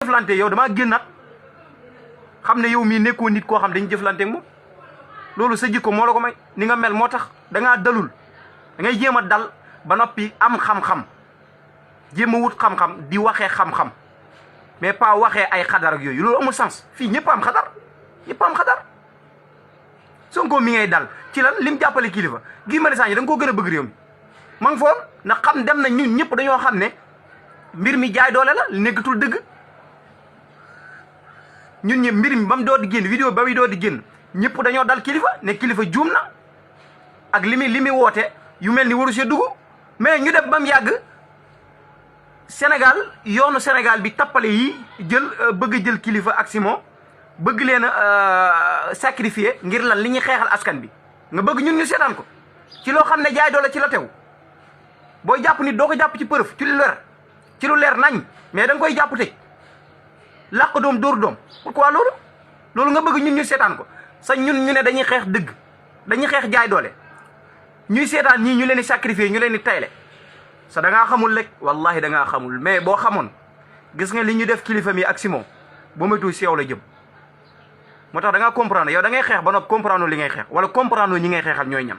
jëflante yow damaa génnaat xam ne yow mii nekkoo nit koo xam dañu jëflante ak moom loolu sa jikko moo la ko may ni nga mel moo tax dangaa dalul da ngay jéem a dal ba noppi am xam-xam jéem a wut xam-xam di waxee xam-xam mais pas waxee ay xadar ak yooyu loolu amul sens fii ñëpp am xadar ñëpp am xadar Sonko mi ngay dal ci lan lim jàppale kilifa Guy Marius Sagna da nga koo gën a bëgg réew mi ma ngi foofu ndax xam dem na ñun ñëpp dañoo xam ne mbir mi jaay doole la nekkatul dëgg ñun ñëpp mbir mi ba mu doon di génn vidéo ba muy doon di génn ñëpp dañoo dal kilifa ne kilifa juum na ak li muy woote yu mel ni waru see dugg mais ñu def ba mu yàgg Sénégal yoonu Sénégal bi tappale yi jël bëgg a jël kilifa ak Simon bëgg leen a sacrifier ngir lan li ñuy xeexal askan bi nga bëgg ñun ñu seetaan ko ci loo xam ne jaay doole ci la tew booy jàpp nit doo ko jàpp ci preuve ci lu leer nañ mais da nga koy jàpp tëj làq doom dóor doom pourquoi loolu nga bëgg ñun ñu seetaan ko sa ñun ñu ne dañuy xeex dëgg dañuy xeex jaay doole ñuy seetaan ñii ñu leen di sacrifier ñu leen di tayle sa da ngaa xamul rek wallahi da ngaa xamul mais boo xamoon gis nga li ñu def kilifa mi ak Simon boo moytuwul si yow la jëm moo tax da ngaa comprendre yow da ngay xeex ba noppi comprendre li ngay xeex wala comprendre ñi ngay xeexal ñooy ñam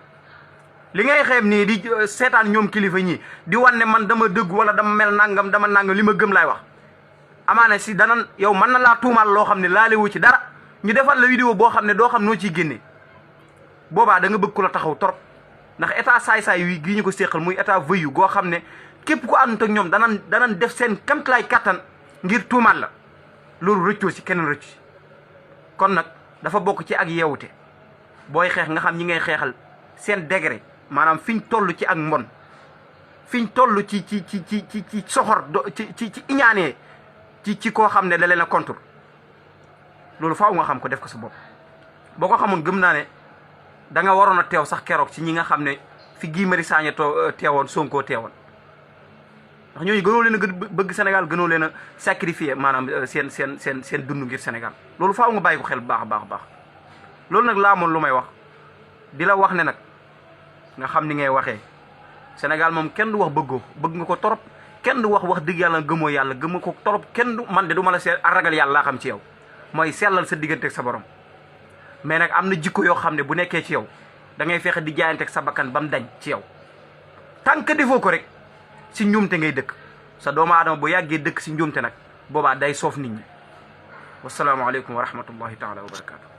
li ngay xeeb nii di seetaan ñoom kilifa ñii di wan ne man dama dëgg wala dama mel nangam dama nangam li ma gëm laay wax amaana si danan yow mën na laa tuumaal loo xam ne laalewu ci dara ñu defal la vidéo boo xam ne doo xam noo ciy génnee boobaa da nga bëgg ku la taxaw trop ndax état saay-saay wi gii ñu ko séqal muy état voyou goo xam ne képp ku àndut ak ñoom danan def seen kamtalaay kattan ngir tuumaal la loolu rëccoo si keneen rëccu si kon nag dafa bokk ci ak yeewute booy xeex nga xam ñi ngay xeexal seen degré maanaam fiñ toll ci ak mbon fiñ toll ci soxor ci iñaanee ci koo xam ne da leen a contre loolu faaw nga xam ko def ko sa bopp boo ko xamoon gëm naa ne da nga waroon a teew sax keroog ci ñi nga xam ne fi Guy Marius Sagna teewoon Sonko teewoon ndax ñooñu gënoo leen a bëgg Sénégal gënoo leen a sacrifier maanaam seen dund ngir Sénégal loolu faaw nga bàyyi ko xel bu baax a baax loolu nag laa moon lu may wax di la wax ne nag nga xam ni ngay waxee Sénégal moom kenn du wax bëggoo bëgg nga ko torop kenn du wax dëgg yàlla gëmoo yàlla gëmoo ko torop kenn du man de du ma la seet ragal yàlla laa xam ci yow mooy sellal sa diggante ak sa borom mais nag am na jikko yoo xam ne bu nekkee ci yow da ngay fexe di jaayante ak sa bakkan ba mu dañ ci yow tant que defoo ko rek si njuumte ngay dëkk sa doomu aadama bu yàggee dëkk si njuumte nag boobaa day soof nit ñi wasalaamaaleykum wa rahmatullahi taala wa barakaatu.